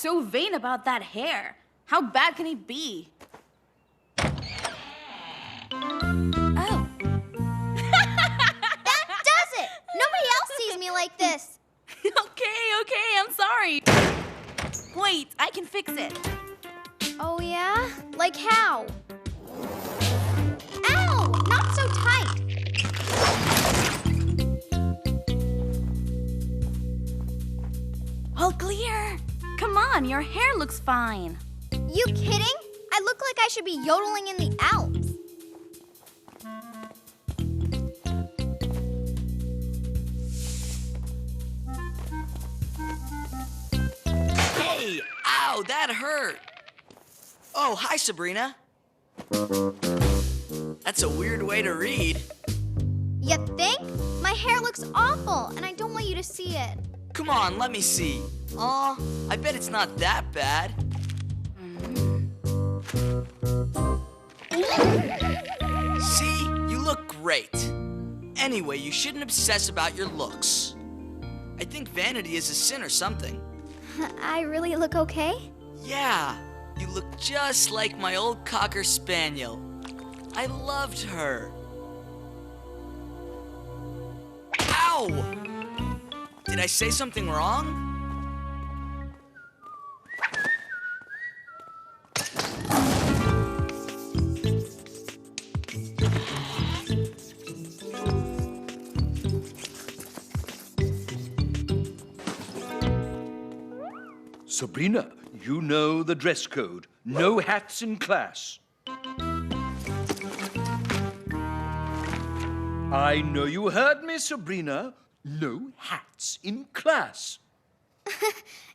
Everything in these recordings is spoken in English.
so vain about that hair? How bad can he be? Oh. That does it! Nobody else sees me like this. Okay, I'm sorry. Wait, I can fix it. Oh, yeah? Like how? Ow! Not so tight. All clear. Come on, your hair looks fine. You kidding? I look like I should be yodeling in the Alps. Hey, ow, that hurt. Oh, hi, Sabrina. That's a weird way to read. You think? My hair looks awful, and I don't want you to see it. Come on, let me see. Aw, I bet it's not that bad. See, you look great. Anyway, you shouldn't obsess about your looks. I think vanity is a sin or something. I really look okay? Yeah, you look just like my old Cocker Spaniel. I loved her. Ow! Did I say something wrong? Sabrina, you know the dress code. No hats in class. I know you heard me, Sabrina. No hats in class.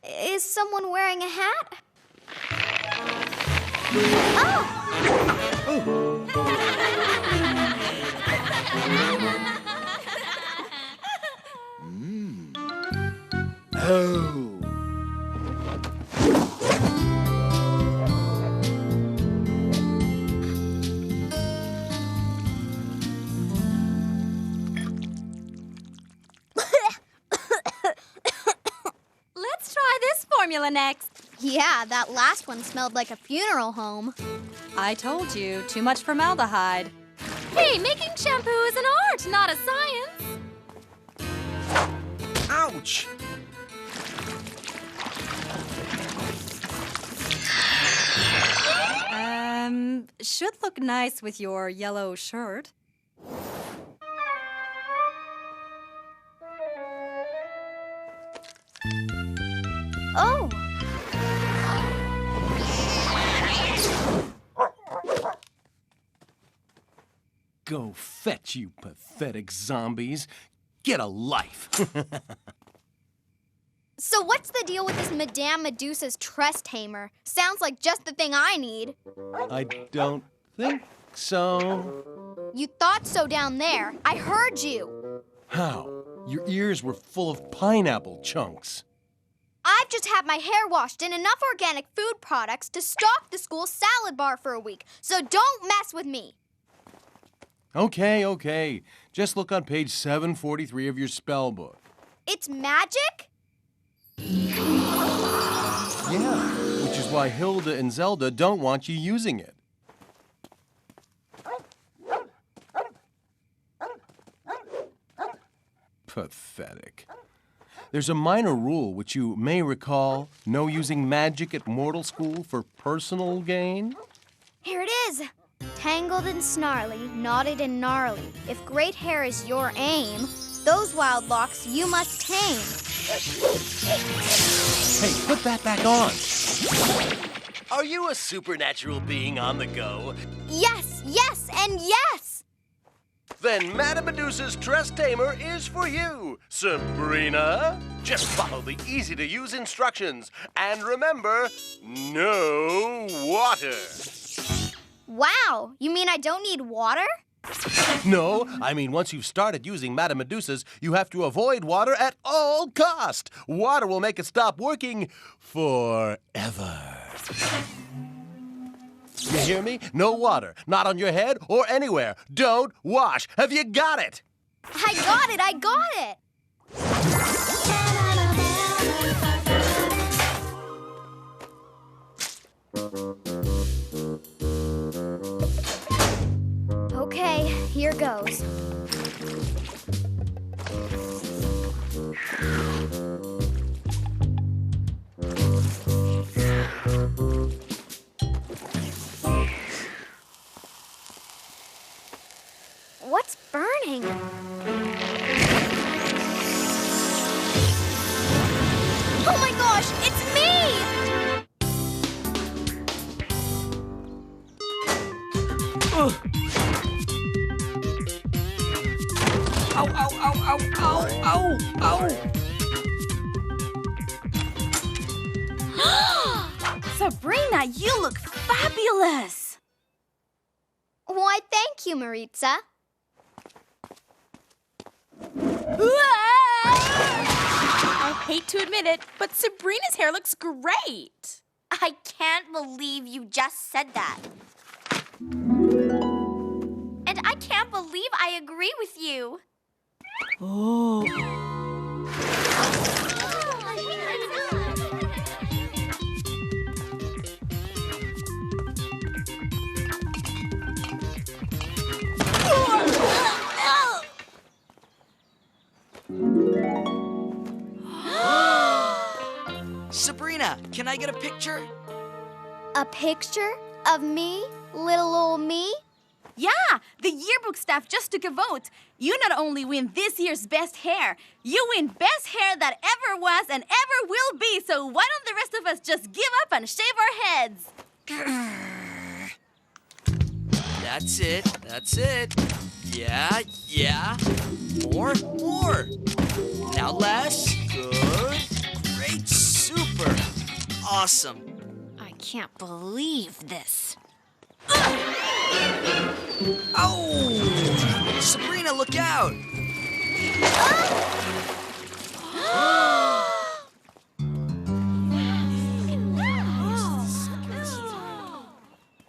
Is someone wearing a hat? Oh. Let's try this formula next. Yeah, that last one smelled like a funeral home. I told you, too much formaldehyde. Hey, making shampoo is an art, not a science. Ouch! Should look nice with your yellow shirt. Oh! Go fetch, you pathetic zombies. Get a life. So what's the deal with this Madame Medusa's tress tamer? Sounds like just the thing I need. I don't think so. You thought so down there. I heard you. How? Your ears were full of pineapple chunks. I've just had my hair washed in enough organic food products to stock the school salad bar for a week, so don't mess with me. Okay. Just look on page 743 of your spell book. It's magic? Yeah, which is why Hilda and Zelda don't want you using it. Pathetic. There's a minor rule which you may recall: no using magic at mortal school for personal gain. Here it is. Tangled and snarly, knotted and gnarly. If great hair is your aim, those wild locks you must tame. Hey, put that back on. Are you a supernatural being on the go? Yes, and yes! Then Madame Medusa's Tress Tamer is for you, Sabrina. Just follow the easy-to-use instructions. And remember, no water. Wow, you mean I don't need water? No, I mean, once you've started using Madame Medusa's, you have to avoid water at all cost. Water will make it stop working forever. You hear me? No water. Not on your head or anywhere. Don't wash. Have you got it? I got it! Okay, here goes. What's burning? Oh my gosh, it's me! Ugh. Ow, ow, ow, ow, ow, ow, ow! Sabrina, you look fabulous! Why, thank you, Maritza. I hate to admit it, but Sabrina's hair looks great. I can't believe you just said that. And I can't believe I agree with you. Oh. Sabrina, can I get a picture? A picture of me, little old me? Yeah, the yearbook staff just took a vote. You not only win this year's best hair, you win best hair that ever was and ever will be. So why don't the rest of us just give up and shave our heads? That's it, that's it. Yeah, yeah. More, more. Now less. Good. Great, super. Awesome. I can't believe this. Oh! Sabrina, look out!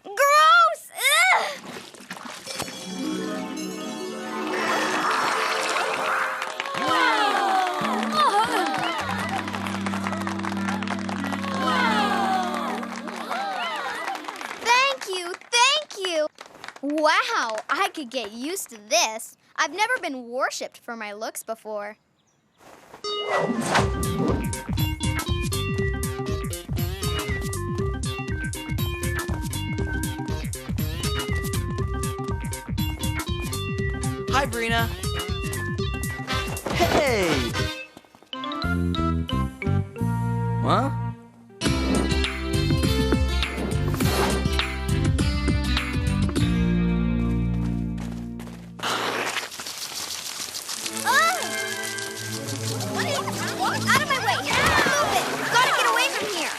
Gross! Ugh! Thank you. Wow, I could get used to this. I've never been worshipped for my looks before. Hi, Brina. Hey! Huh? Out of my way! Move it! Gotta get away from here!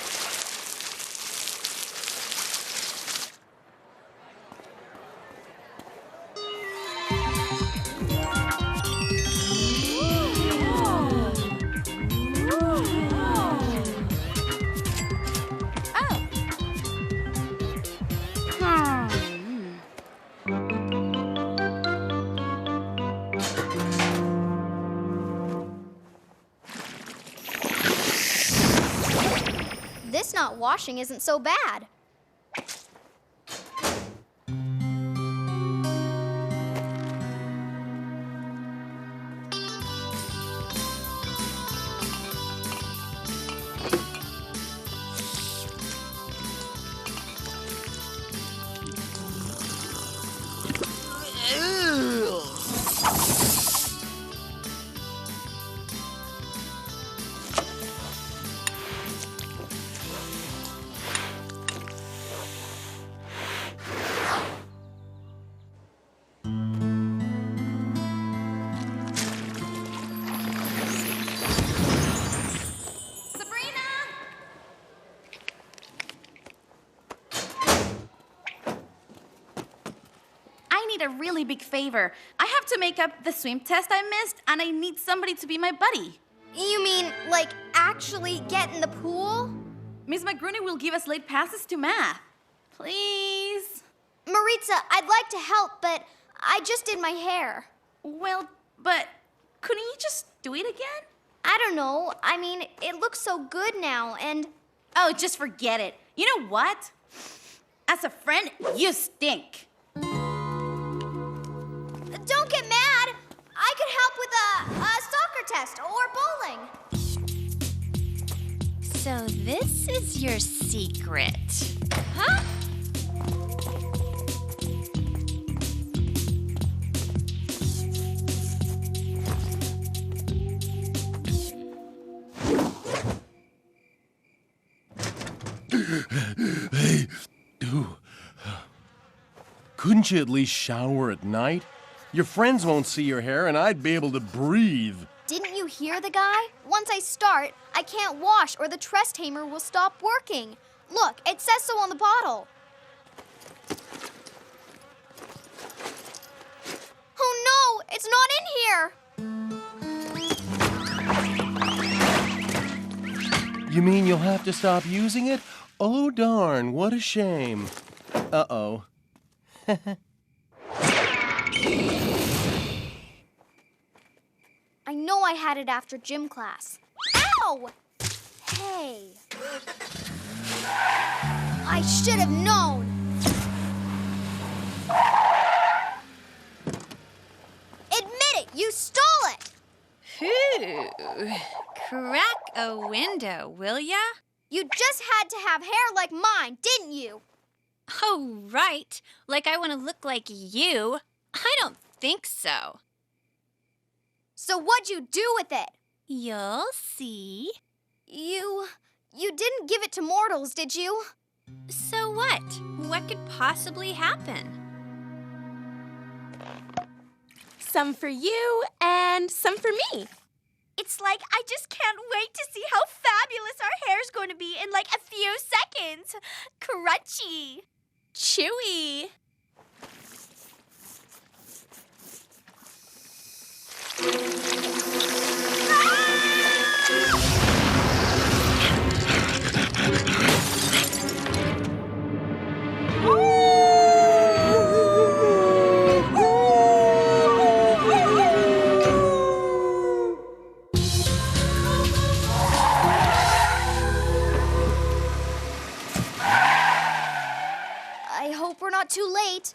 This not washing isn't so bad. A really big favor. I have to make up the swim test I missed, and I need somebody to be my buddy. You mean, like, actually get in the pool? Miss McGrooney will give us late passes to math. Please? Maritza, I'd like to help, but I just did my hair. Well, but couldn't you just do it again? I don't know. I mean, it looks so good now, and... Oh, just forget it. You know what? As a friend, you stink. Don't get mad. I could help with a soccer test or bowling. So this is your secret, huh? Hey, couldn't you at least shower at night? Your friends won't see your hair, and I'd be able to breathe. Didn't you hear the guy? Once I start, I can't wash or the tress tamer will stop working. Look, it says so on the bottle. Oh no, it's not in here. You mean you'll have to stop using it? Oh, darn, what a shame. Uh-oh. I know I had it after gym class. Ow! Hey. I should have known. Admit it, you stole it. Phew. Crack a window, will ya? You just had to have hair like mine, didn't you? Oh, right. Like I want to look like you. I don't think so. So what'd you do with it? You'll see. You didn't give it to mortals, did you? So what? What could possibly happen? Some for you and some for me. It's like I just can't wait to see how fabulous our hair's going to be in like a few seconds. Crunchy. Chewy. I hope we're not too late.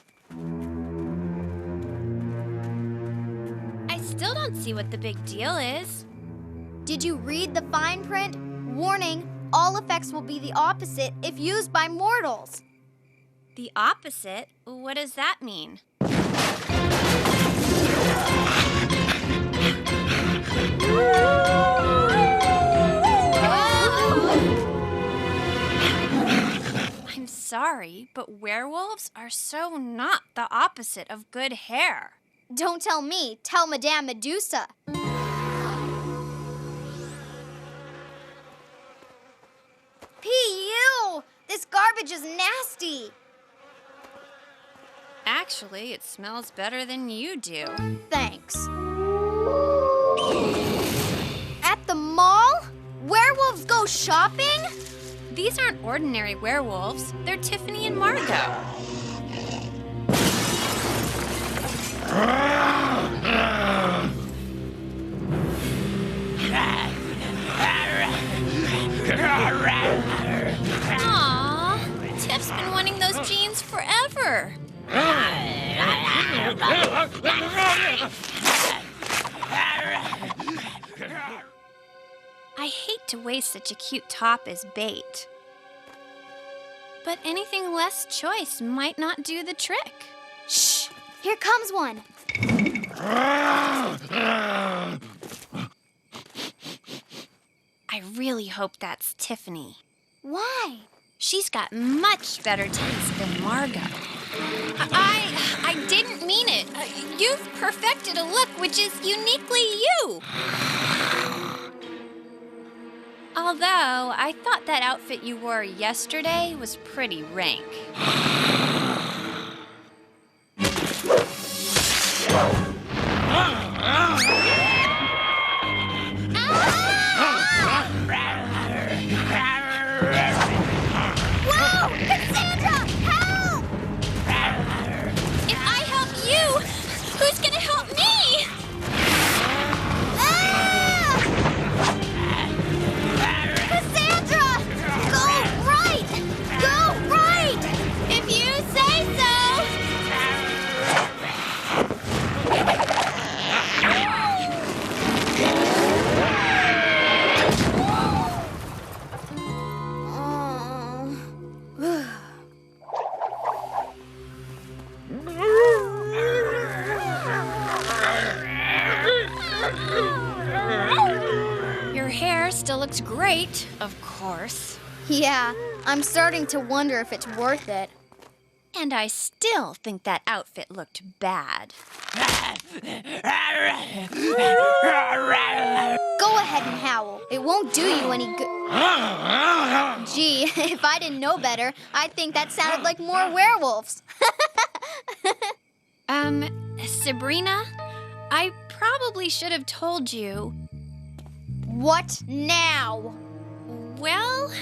I still don't see what the big deal is. Did you read the fine print? Warning, all effects will be the opposite if used by mortals. The opposite? What does that mean? I'm sorry, but werewolves are so not the opposite of good hair. Don't tell me, tell Madame Medusa. P.U. This garbage is nasty. Actually, it smells better than you do. Thanks. At the mall? Werewolves go shopping? These aren't ordinary werewolves. They're Tiffany and Margot. Aww, Tiff's been wanting those jeans forever. I hate to waste such a cute top as bait. But anything less choice might not do the trick. Shh! Here comes one. I really hope that's Tiffany. Why? She's got much better taste than Margot. I didn't mean it. You've perfected a look which is uniquely you. Although, I thought that outfit you wore yesterday was pretty rank. Whoa! Cassandra! Help! If I help you, who's gonna help me? Ah! Cassandra! Go right! Go right! looks great, of course. Yeah, I'm starting to wonder if it's worth it. And I still think that outfit looked bad. Go ahead and howl. It won't do you any good. Gee, if I didn't know better, I'd think that sounded like more werewolves. Sabrina, I probably should have told you. What now? Well,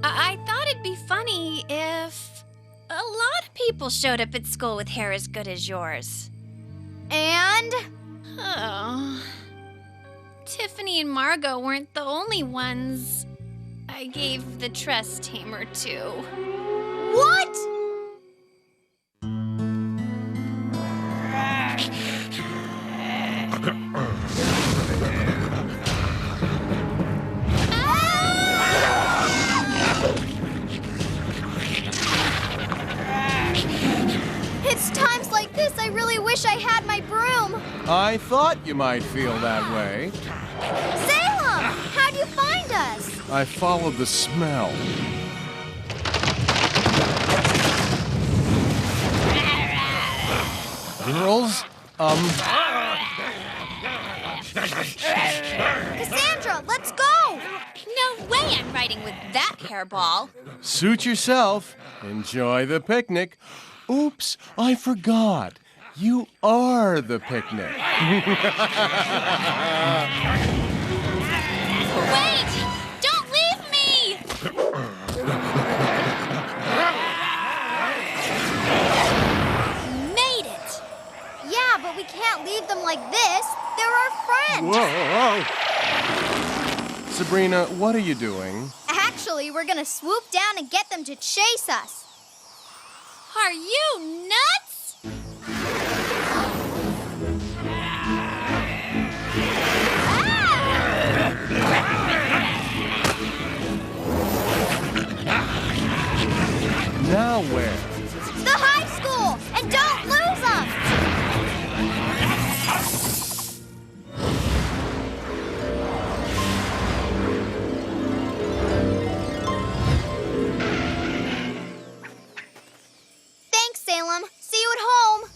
I thought it'd be funny if a lot of people showed up at school with hair as good as yours. And? Oh. Tiffany and Margot weren't the only ones I gave the trust tamer to. What? It's times like this I really wish I had my broom. I thought you might feel that way. Salem, how'd you find us? I followed the smell. Girls, Cassandra, let's go! No way I'm riding with that hairball. suit yourself. Enjoy the picnic. Oops, I forgot. You are the picnic. Wait! Don't leave me! Made it! Yeah, but we can't leave them like this. They're our friends. Whoa. Sabrina, what are you doing? Actually, we're gonna swoop down and get them to chase us. Are you nuts? Now where? The high school! And don't lose them! Thanks, Salem. See you at home.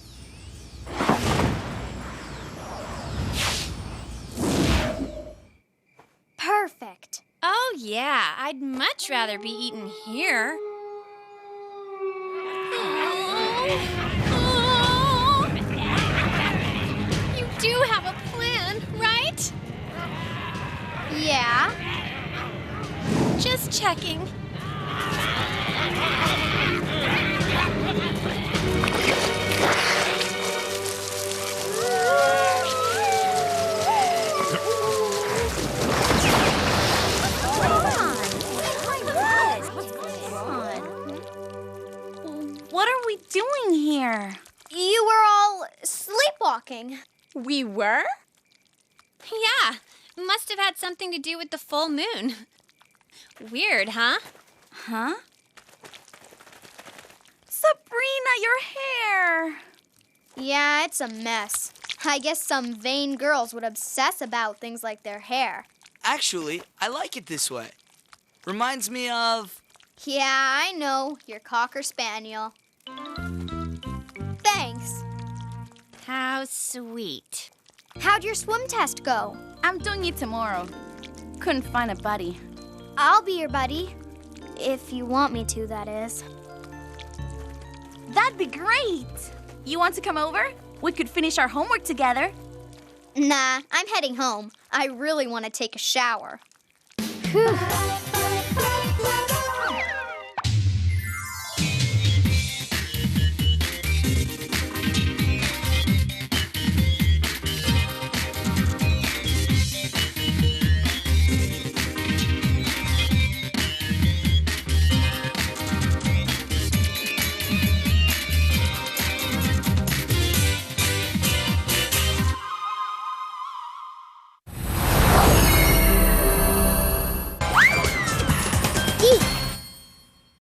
Perfect. Oh, yeah. I'd much rather be eaten here. Oh. You do have a plan, right? Yeah. Just checking. What are we doing here? You were all sleepwalking. We were? Yeah, must have had something to do with the full moon. Weird, huh? Huh? Sabrina, your hair! Yeah, it's a mess. I guess some vain girls would obsess about things like their hair. Actually, I like it this way. Reminds me of... Yeah, I know. Your Cocker Spaniel. Thanks. How sweet. How'd your swim test go? I'm doing it tomorrow. Couldn't find a buddy. I'll be your buddy. If you want me to, that is. That'd be great! You want to come over? We could finish our homework together. Nah, I'm heading home. I really want to take a shower. Whew.